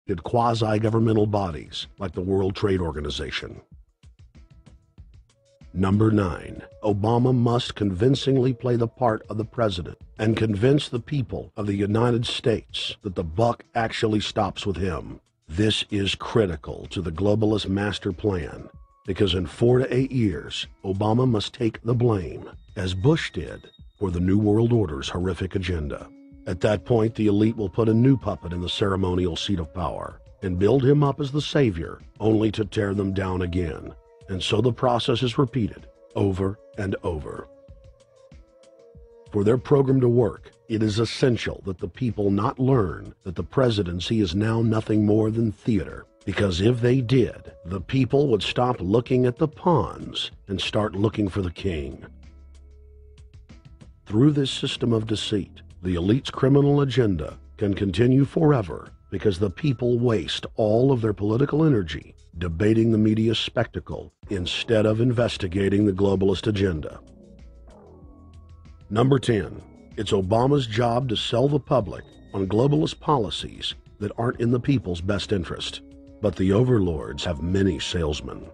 did quasi-governmental bodies like the World Trade Organization. Number 9, Obama must convincingly play the part of the president and convince the people of the United States that the buck actually stops with him. This is critical to the globalist master plan, because in 4 to 8 years, Obama must take the blame, as Bush did, for the New World Order's horrific agenda. At that point, the elite will put a new puppet in the ceremonial seat of power and build him up as the savior, only to tear them down again. And so the process is repeated over and over. For their program to work, it is essential that the people not learn that the presidency is now nothing more than theater, because if they did, the people would stop looking at the pawns and start looking for the king. Through this system of deceit, the elite's criminal agenda can continue forever because the people waste all of their political energy debating the media spectacle instead of investigating the globalist agenda. Number 10, it's Obama's job to sell the public on globalist policies that aren't in the people's best interest. But the overlords have many salesmen.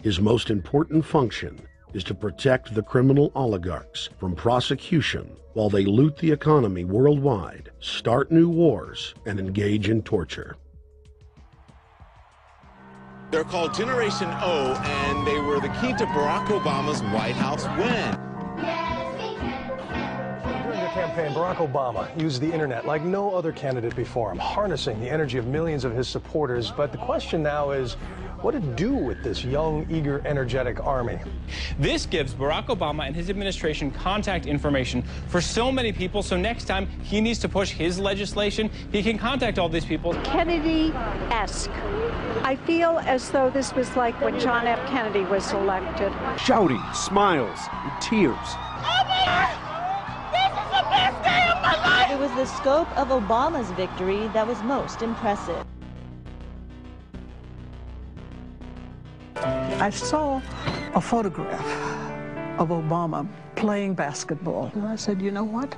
His most important function is to protect the criminal oligarchs from prosecution while they loot the economy worldwide, start new wars, and engage in torture. They're called Generation O, and they were the key to Barack Obama's White House win. During their campaign, Barack Obama used the internet like no other candidate before him, harnessing the energy of millions of his supporters. But the question now is, what to do with this young, eager, energetic army? This gives Barack Obama and his administration contact information for so many people, so next time he needs to push his legislation, he can contact all these people. Kennedy-esque. I feel as though this was like when John F. Kennedy was elected. Shouting, smiles, and tears. This is the best day of my life! It was the scope of Obama's victory that was most impressive. I saw a photograph of Obama playing basketball. And I said, you know what?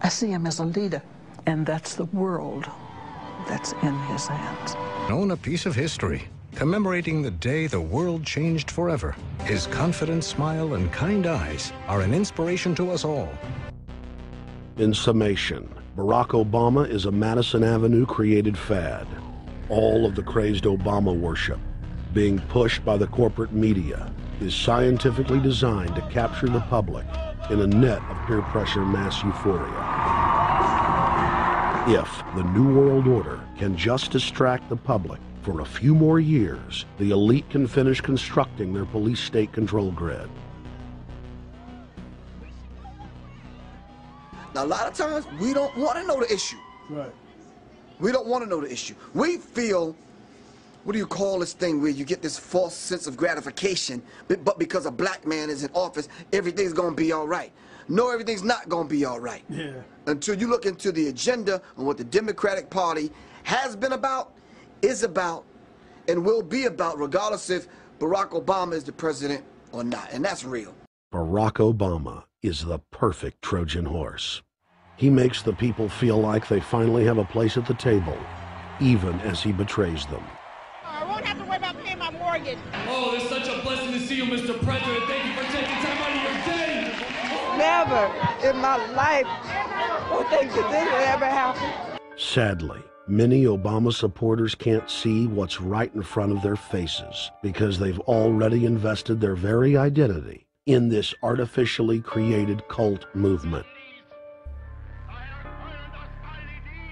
I see him as a leader, and that's the world that's in his hands. Own a piece of history, commemorating the day the world changed forever. His confident smile and kind eyes are an inspiration to us all. In summation, Barack Obama is a Madison Avenue created fad. All of the crazed Obama worship, being pushed by the corporate media, is scientifically designed to capture the public in a net of peer pressure mass euphoria. If the New World Order can just distract the public for a few more years, the elite can finish constructing their police state control grid. Now, a lot of times, we don't want to know the issue. Right. We don't want to know the issue. We feel, what do you call this thing where you get this false sense of gratification, but because a black man is in office, everything's going to be all right. No, everything's not going to be all right. Yeah. Until you look into the agenda on what the Democratic Party has been about, is about, and will be about, regardless if Barack Obama is the president or not. And that's real. Barack Obama is the perfect Trojan horse. He makes the people feel like they finally have a place at the table, even as he betrays them. I won't have to worry about paying my mortgage. Oh, it's such a blessing to see you, Mr. President. Thank you for taking time out of your day. Never in my life would think that this would ever happen. Sadly, many Obama supporters can't see what's right in front of their faces because they've already invested their very identity in this artificially created cult movement.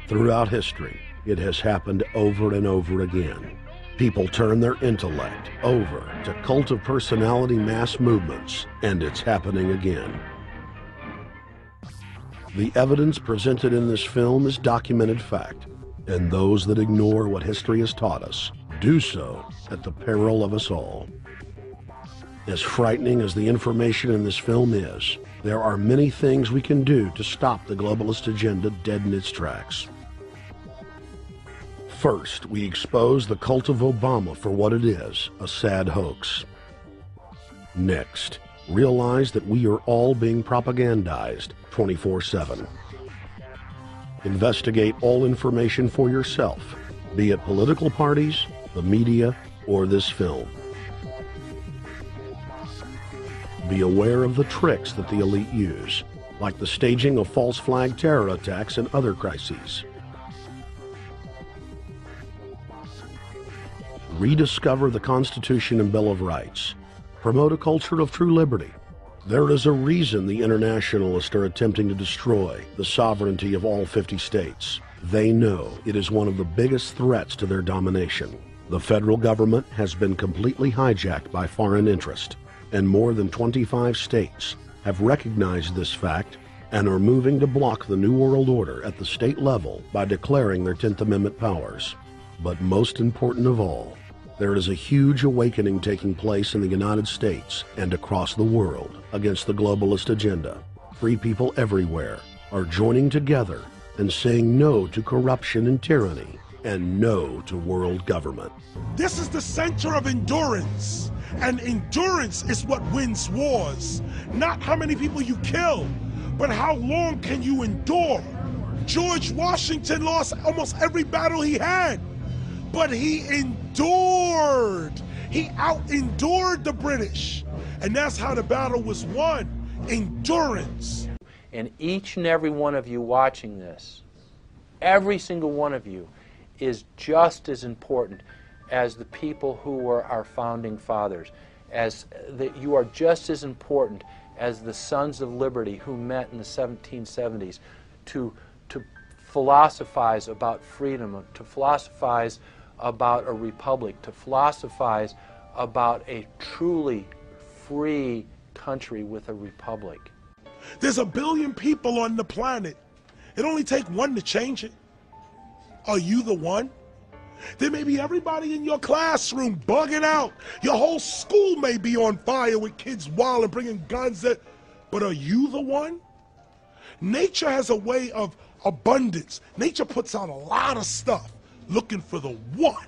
Throughout history, it has happened over and over again. People turn their intellect over to cult of personality mass movements, and it's happening again. The evidence presented in this film is documented fact, and those that ignore what history has taught us do so at the peril of us all. As frightening as the information in this film is, there are many things we can do to stop the globalist agenda dead in its tracks. First, we expose the cult of Obama for what it is, a sad hoax. Next, realize that we are all being propagandized 24/7. Investigate all information for yourself, be it political parties, the media, or this film. Be aware of the tricks that the elite use, like the staging of false flag terror attacks and other crises. Rediscover the Constitution and Bill of Rights. Promote a culture of true liberty. There is a reason the internationalists are attempting to destroy the sovereignty of all 50 states. They know it is one of the biggest threats to their domination. The federal government has been completely hijacked by foreign interest, and more than 25 states have recognized this fact and are moving to block the New World Order at the state level by declaring their 10th Amendment powers. But most important of all, there is a huge awakening taking place in the United States and across the world against the globalist agenda. Free people everywhere are joining together and saying no to corruption and tyranny and no to world government. This is the center of endurance, and endurance is what wins wars. Not how many people you kill, but how long can you endure? George Washington lost almost every battle he had, but he endured. He out-endured the British. And that's how the battle was won, endurance. And each and every one of you watching this, every single one of you, is just as important as the people who were our founding fathers. As that you are just as important as the Sons of Liberty who met in the 1770s to philosophize about freedom, to philosophize about a republic, to philosophize about a truly free country with a republic. There's 1 billion people on the planet. It only takes one to change it. Are you the one? There may be everybody in your classroom bugging out. Your whole school may be on fire with kids wild and bringing guns. But are you the one? Nature has a way of abundance. Nature puts out a lot of stuff looking for the one.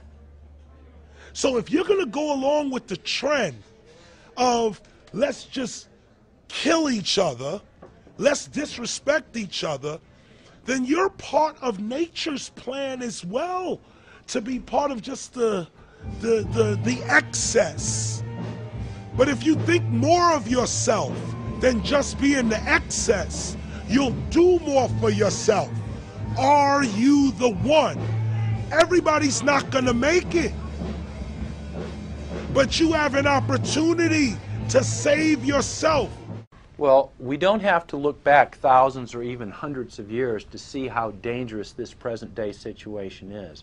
So if you're going to go along with the trend of let's just kill each other, let's disrespect each other, then you're part of nature's plan as well, to be part of just the excess. But if you think more of yourself than just being the excess, you'll do more for yourself. Are you the one? Everybody's not gonna make it, but you have an opportunity to save yourself. Well, we don't have to look back thousands or even hundreds of years to see how dangerous this present-day situation is.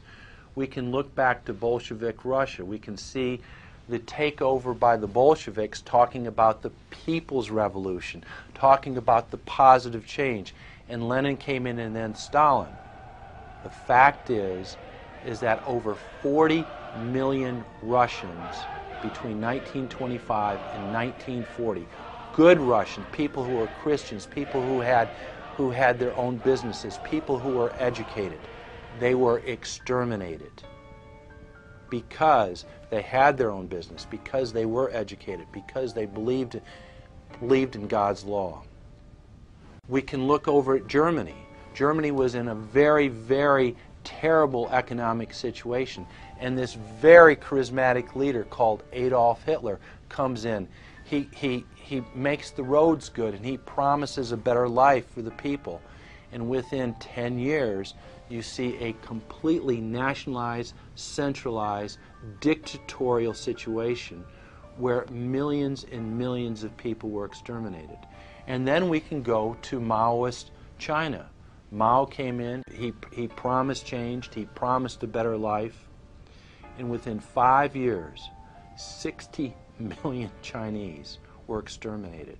We can look back to Bolshevik Russia. We can see the takeover by the Bolsheviks talking about the people's revolution, talking about the positive change. And Lenin came in and then Stalin. The fact is that over 40 million Russians between 1925 and 1940, good Russians, people who were Christians, people who had their own businesses, people who were educated, they were exterminated because they had their own business, because they were educated, because they believed in God's law. We can look over at Germany. Germany was in a very, very terrible economic situation, and this very charismatic leader called Adolf Hitler comes in. He makes the roads good, and he promises a better life for the people. And within 10 years, you see a completely nationalized, centralized, dictatorial situation where millions and millions of people were exterminated. And then we can go to Maoist China. Mao came in, he promised change, he promised a better life, and within 5 years, 60 million Chinese were exterminated.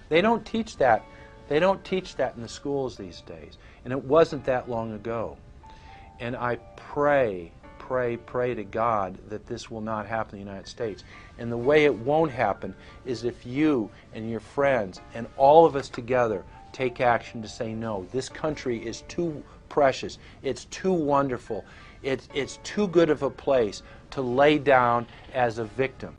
They don't teach that. They don't teach that in the schools these days, and it wasn't that long ago. And I pray to God that this will not happen in the United States. And the way it won't happen is if you and your friends and all of us together take action to say no. This country is too precious. It's too wonderful. It's too good of a place to lay down as a victim.